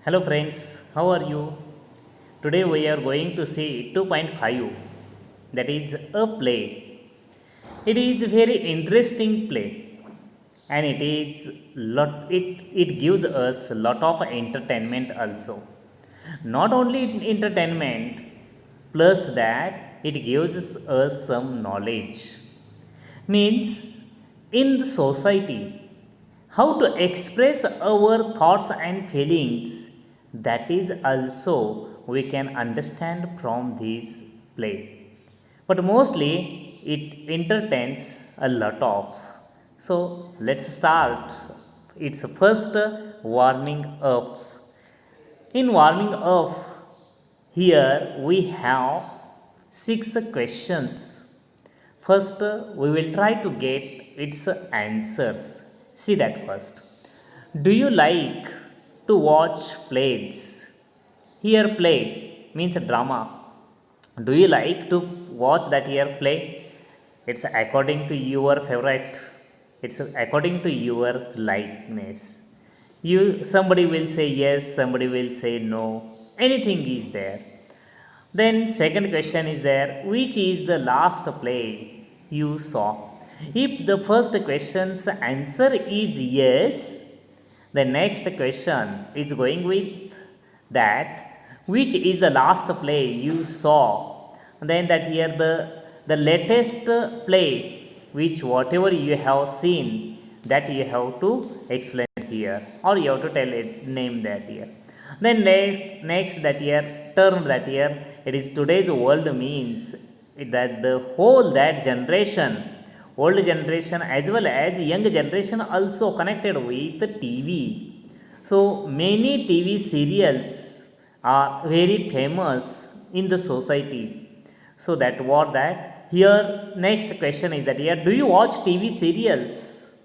Hello friends, how are you? Today we are going to see 2.5, that is a play. It is very interesting play and it gives us a lot of entertainment also. Not only entertainment, plus that it gives us some knowledge. Means in the society how to express our thoughts and feelings, that is also we can understand from this play, but mostly it entertains a lot of. So let's start its first warming up. In warming up, here we have six questions. First, we will try to get its answers. See that first. Do you like to watch plays? Here, play means drama. Do you like to watch that here play? It's according to your favorite. It's according to your likeness. You somebody will say yes, somebody will say no. Anything is there. Then second question is there, which is the last play you saw? If the first question's answer is yes, the next question is going with that, which is the last play you saw? Then that here the latest play, which whatever you have seen, that you have to explain here, or you have to tell it, name that here. Then next that here term, that here it is today's world, means that the whole that generation, old generation as well as young generation also connected with TV. So many TV serials are very famous in the society. So that what that here next question is that here, do you watch TV serials?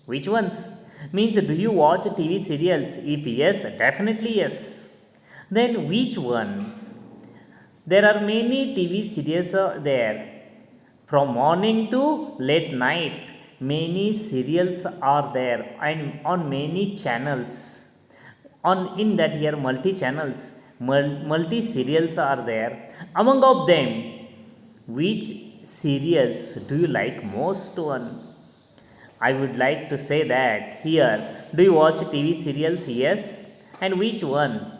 Which ones? Means do you watch TV serials? If yes, definitely yes. Then which ones? There are many TV series there. From morning to late night, many serials are there and on many channels. On in that here multi channels, multi serials are there. Among of them, which serials do you like most one? I would like to say that here, do you watch TV serials? Yes. And which one?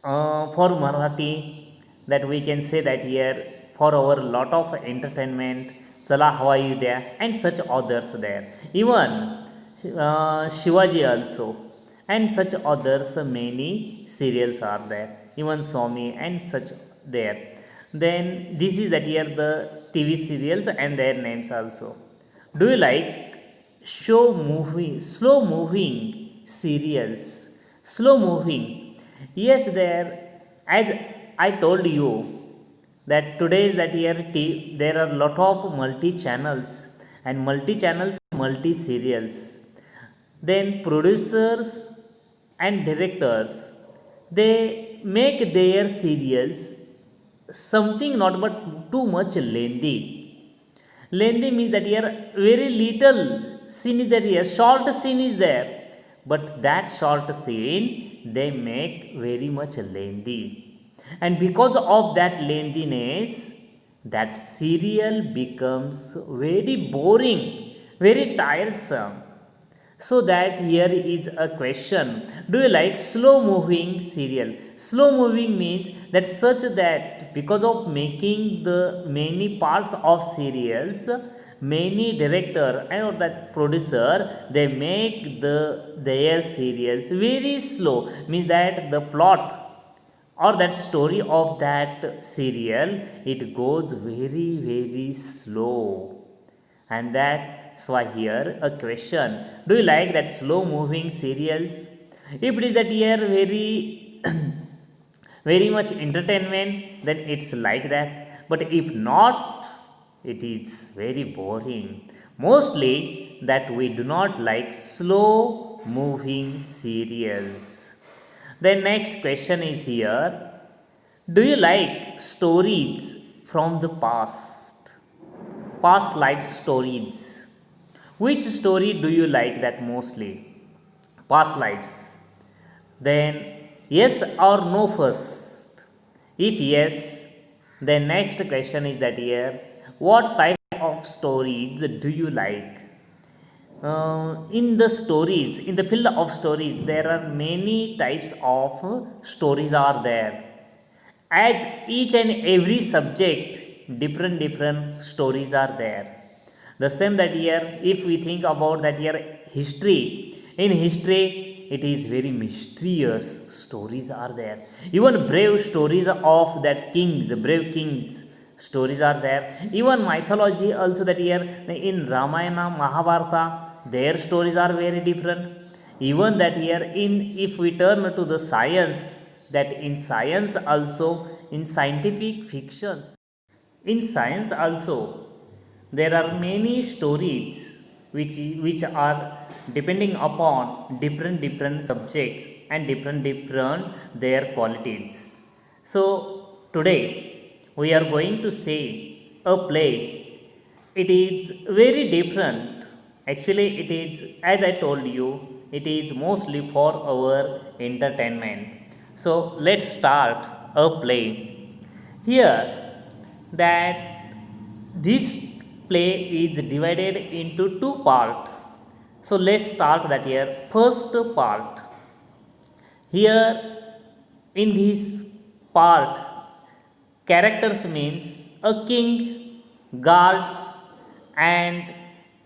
For Marathi, that we can say that here, for our lot of entertainment, Chala Hawa Yudya and such others there. Even Shivaji also, and such others, many serials are there. Even Swami and such there. Then this is that here the TV serials and their names also. Do you like slow moving serials? Slow moving. Yes, there, as I told you, that today is that here there are lot of multi channels and multi channels, multi serials. Then producers and directors, they make their serials something not but too much lengthy. Lengthy means that here very little scene is there, here short scene is there, but that short scene they make very much lengthy, and because of that lengthiness, that serial becomes very boring, very tiresome. So that here is a question, do you like slow moving serial? Slow moving means that such that because of making the many parts of serials, many director and that producer, they make their serials very slow, means that the plot or that story of that serial, it goes very very slow. And that's why here a question, do you like that slow moving serials? If it is that here very very much entertainment, then it's like that, but if not, it is very boring. Mostly that we do not like slow moving serials. The next question is here, do you like stories from the past life stories? Which story do you like that mostly? Past lives. Then Yes or no first? If yes, then next question is that here, what type of stories do you like? In the stories, in the field of stories, there are many types of stories are there. As each and every subject, different stories are there. The same that here, if we think about that here history, in history it is very mysterious stories are there. Even brave stories of that kings, brave kings stories are there. Even mythology also, that here in Ramayana, Mahabharata, their stories are very different. Even that here in, if we turn to the science, that in science also, in scientific fictions, in science also, there are many stories which are depending upon different subjects and different their qualities. So today we are going to say a play. It is very different. Actually, it is, as I told you, it is mostly for our entertainment. So let's start a play. Here, that this play is divided into two parts. So let's start that here. First part. Here in this part, characters means a king, guards, and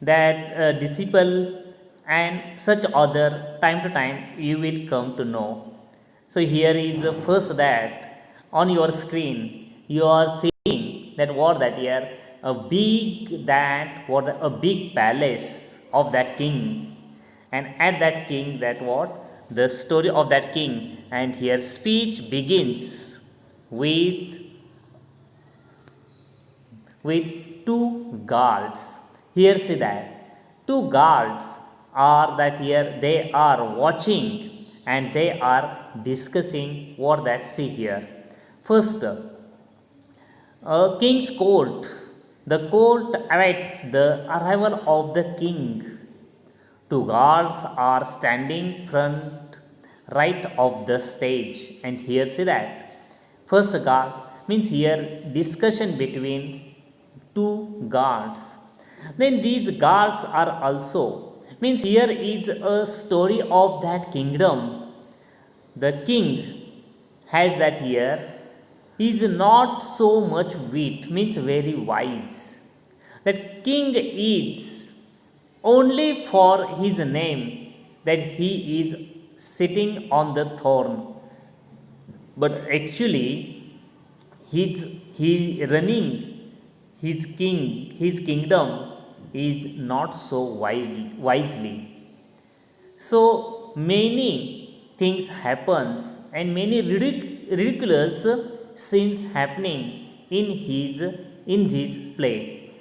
that disciple, and such other. Time to time you will come to know. So here is first, that on your screen you are seeing that what that here, a big, that what, a big palace of that king. And at that king, that what, the story of that king. And here speech begins with two guards. Here see that two guards are that here, they are watching and they are discussing what that, see here. First, king's court. The court awaits the arrival of the king. Two guards are standing front right of the stage. And here see that first guard means here discussion between two guards. Then these guards are also, means here is a story of that kingdom. The king has that here, is not so much wit, means very wise. That king is only for his name, that he is sitting on the throne, but actually he running his kingdom is not so wisely. So many things happens and many ridiculous scenes happening in this play.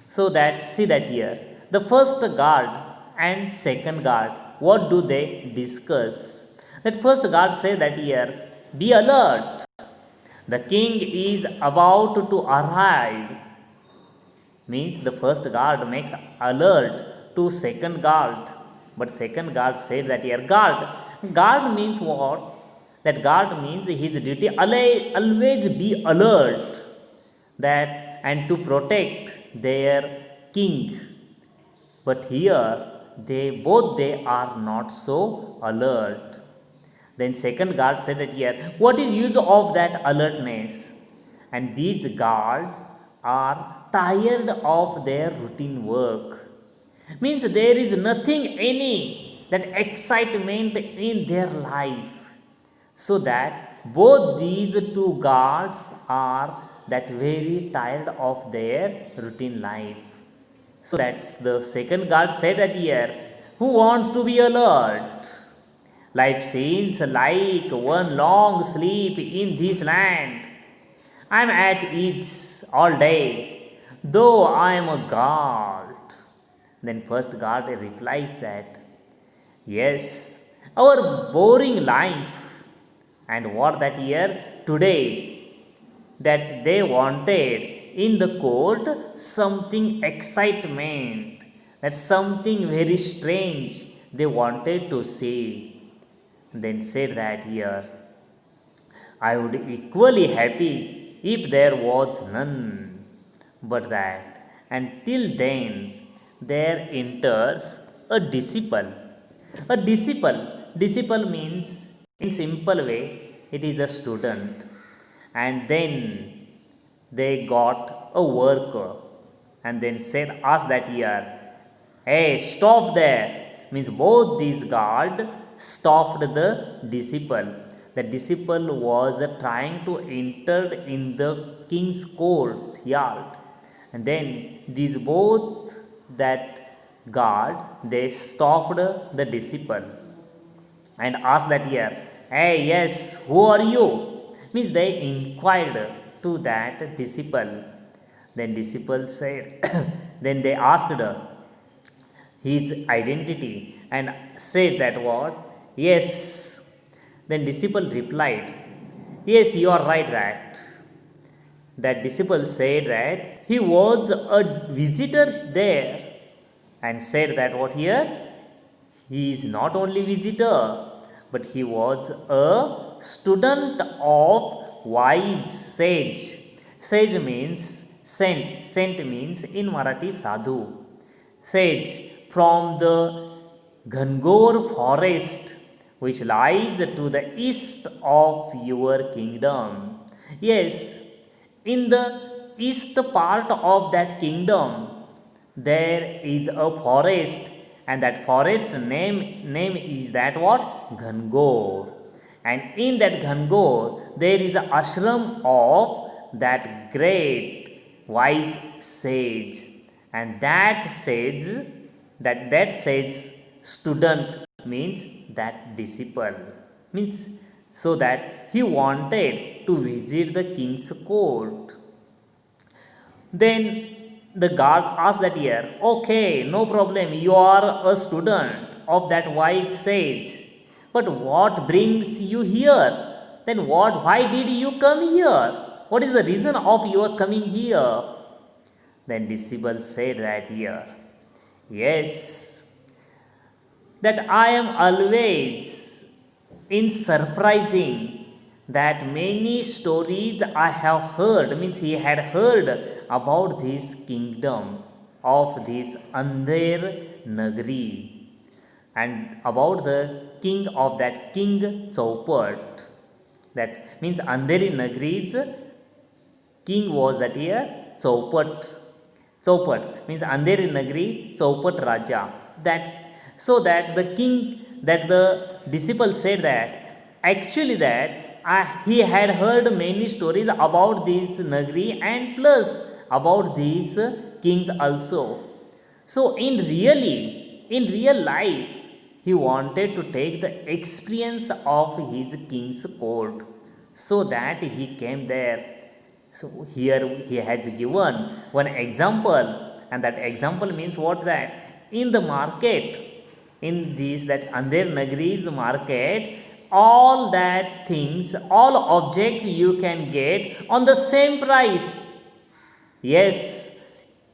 So that, see that here, the first guard and second guard, what do they discuss? That first guard say that here, be alert, the king is about to arrive. Means the first guard makes alert to second guard, but second guard said that here, guard means what? That guard means his duty always be alert, that, and to protect their king. But here they are not so alert. Then second guard said that here, what is use of that alertness? And these guards are tired of their routine work. Means there is nothing any that excitement in their life. So that both these two guards are that very tired of their routine life. So that's the second guard said that here, who wants to be alert? Life seems like one long sleep in this land. I'm at ease all day, though I am a guard. Then first guard replies that, yes, our boring life. And what that here, today, that they wanted in the court something excitement, that something very strange they wanted to see. Then said that here, I would equally happy if there was none but that. And till then, there enters a disciple. A disciple means, in simple way, it is a student. And then they got a worker, and then said, ask that year, hey, stop there. Means both these guard stopped the disciple. The disciple was trying to enter in the king's courtyard, and then these both that guard they stopped the disciple and asked that year, hey, yes, who are you? Means they inquired to that disciple. Then disciple said, then they asked his identity and said that what? Yes. Then disciple replied, yes, you are right that. That disciple said that he was a visitor there and said that what here? He is not only visitor, but he was a student of wise sage. Sage means saint. Saint means in Marathi sadhu. Sage from the Gangor forest which lies to the east of your kingdom. Yes, in the east part of that kingdom there is a forest, and that forest name is that what? Gangor. And in that Gangor there is a ashram of that great wise sage, and that sage student means that disciple, means so that he wanted to visit the king's court. Then the guard asked that year, okay, no problem, you are a student of that wise sage, but what brings you here? Then why did you come here? What is the reason of your coming here? Then disciple said that year, yes, that I am always in surprising that many stories I have heard, means he had heard about this kingdom of this Andher Nagri, and about the king of that King Chaupat. That means Andheri Nagri's king was that year Chaupat. Chaupat means Andheri Nagri Chaupat Raja. That so that the king, that the disciple said that actually that he had heard many stories about this Nagri and plus about these kings also. So in real life, he wanted to take the experience of his king's court, so that he came there. So here he has given one example, and that example means what? That in the market, in this that Andher Nagri's market, all that things, all objects you can get on the same price. Yes,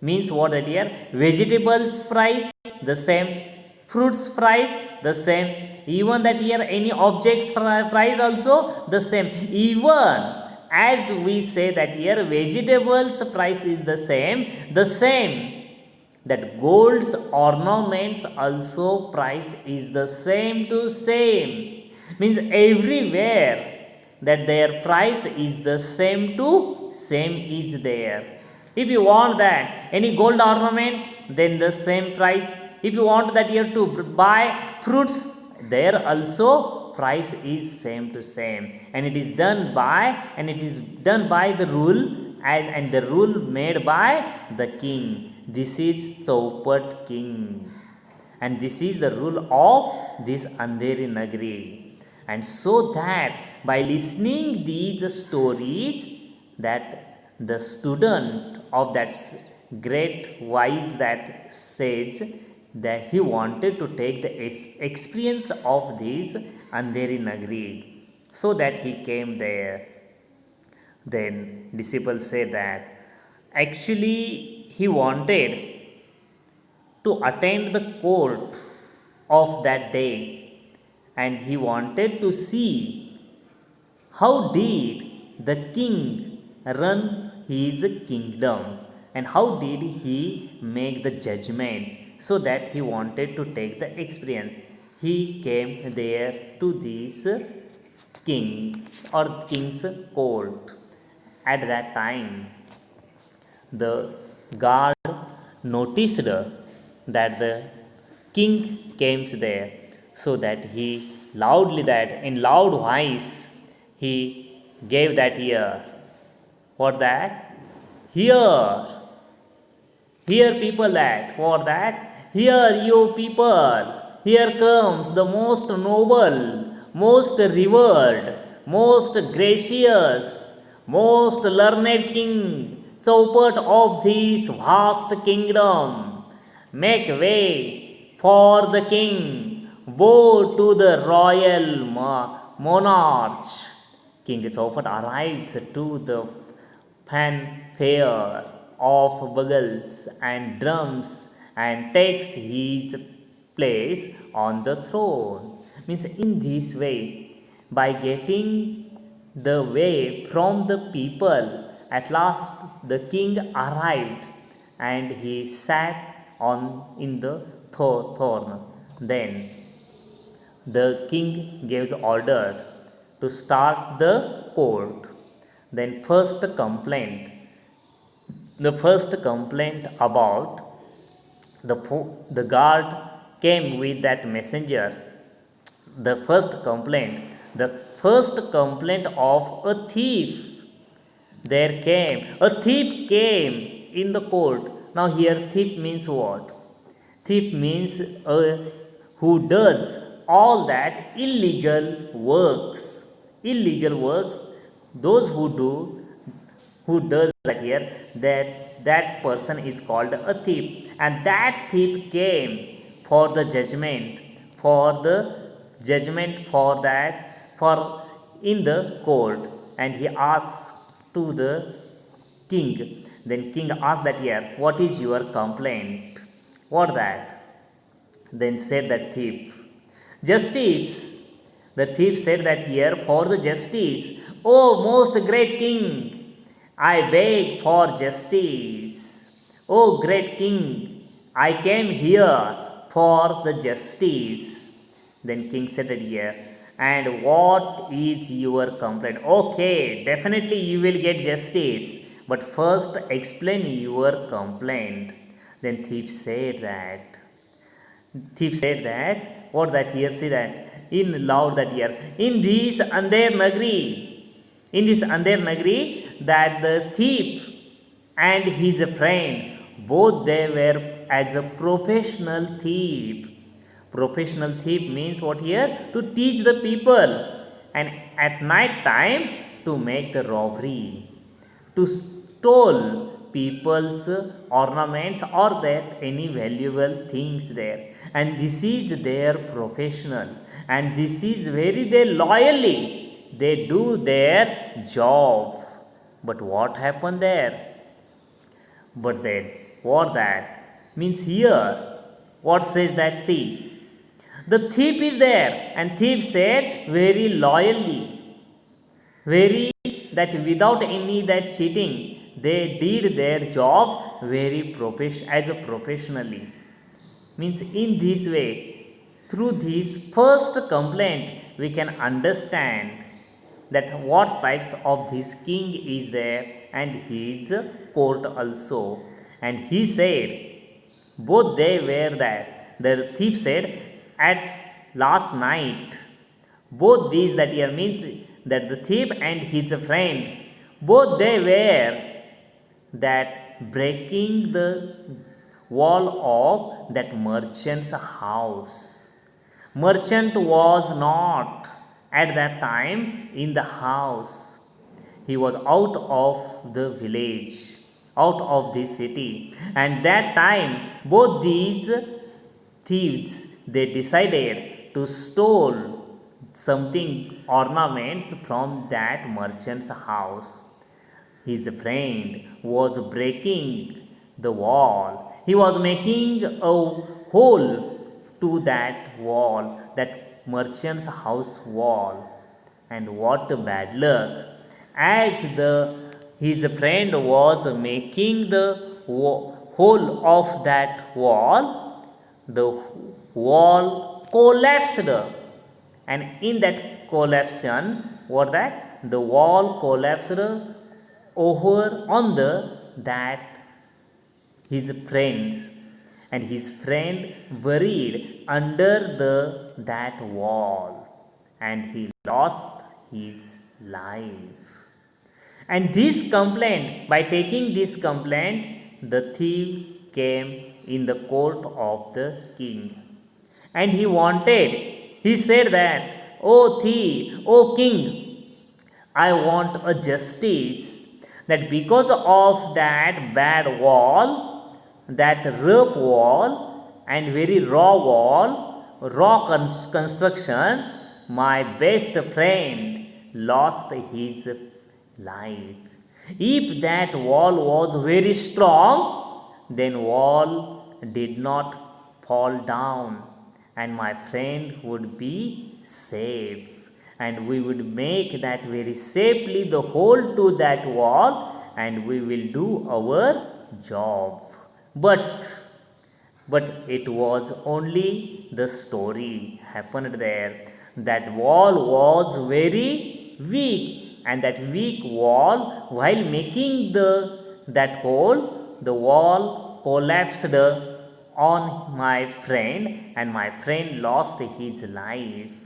means what that here? Vegetables price the same, fruits price the same, even that here any objects price also the same. Even as we say that here vegetables price is the same, that gold's ornaments also price is the same to same, means everywhere that their price is the same to same is there. If you want that any gold ornament, then the same price. If you want that here to buy fruits, there also price is same to same, and it is done by the rule, and the rule made by the king. This is Chaupat king, and this is the rule of this Andheri Nagri. And so that by listening these stories, that the student of that great wise that sage, that he wanted to take the experience of this Andheri Nagri, so that he came there. Then disciples say that actually he wanted to attend the court of that day, and he wanted to see How did the king run his kingdom, and how did he make the judgment so that he wanted to take the experience? He came there to this king or king's court. At that time, the guard noticed that the king came there, so that he loudly, that in loud voice, he gave that ear. What that? Hear, hear people that. What that? Hear you people. Here comes the most noble, most revered, most gracious, most learned king, shepherd of this vast kingdom. Make way for the king. Bow to the royal monarch. King Chaupat arrives to the fanfare of bugles and drums and takes his place on the throne. Means in this way, by getting the way from the people, at last the king arrived and he sat on in the throne. Then the king gives order to start the court. Then the first complaint about the guard came with that messenger. The first complaint of a thief. A thief came in the court. Now here thief means what? Thief means who does all that illegal works. Illegal works, those who does that here, that person is called a thief. And that thief came for the judgment, for that, for in the court, and he asked to the king. Then king asked that here, what is your complaint? What that? Then said that thief, justice. The thief said that here, for the justice. Oh, most great king, I beg for justice. Oh, great king, I came here for the justice. Then king said that here, and what is your complaint? Okay, definitely you will get justice, but first explain your complaint. Then thief said that, what that here, see that in loud that here, in this Andher Nagri, that the thief and his friend, both they were as a professional thief. Professional thief means what here? To teach the people, and at night time to make the robbery, to stole people's ornaments or that any valuable things there. And this is their professional, and this is very they loyally they do their job. But what happened there? But then what that means here? What says that? See, the thief is there, and thief said very loyally, very that without any that cheating, they did their job very as a professionally. Means in this way, through this first complaint, we can understand that what types of this king is there and his court also. And he said, both they were that. The thief said, at last night, both these that here means that the thief and his friend, both they were that breaking the wall of that merchant's house. Merchant was not at that time in the house. He was out of the village, out of this city. And that time, both these thieves, they decided to steal something ornaments from that merchant's house. His friend was breaking the wall. He was making a hole to that wall, that merchant's house wall. And what bad luck! As his friend was making the hole of that wall, the wall collapsed, and in that collapsion, what that the wall collapsed over on the that his friends, and his friend buried under the that wall, and he lost his life. And this complaint, by taking this complaint, the thief came in the court of the king, and he said that, "O thief, O king, I want a justice that because of that bad wall, that rough wall and very raw wall, construction, my best friend lost his life. If that wall was very strong, then wall did not fall down, and my friend would be safe, and we would make that very safely the hole to that wall, and we will do our job." But it was only the story happened there. That wall was very weak, and that weak wall, while making that hole, the wall collapsed on my friend, and my friend lost his life.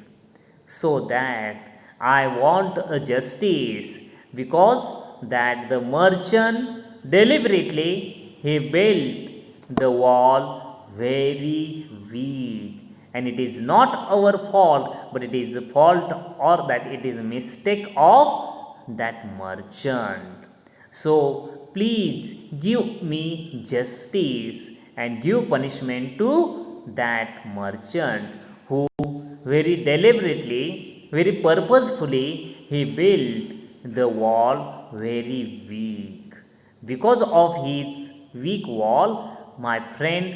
So that I want a justice, because that the merchant deliberately he built the wall very weak, and it is not our fault, but it is a fault, or that it is a mistake of that merchant. So please give me justice and give punishment to that merchant who very deliberately, very purposefully, he built the wall very weak. Because of his weak wall, my friend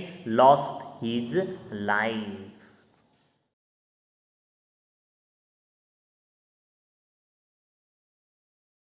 lost his life.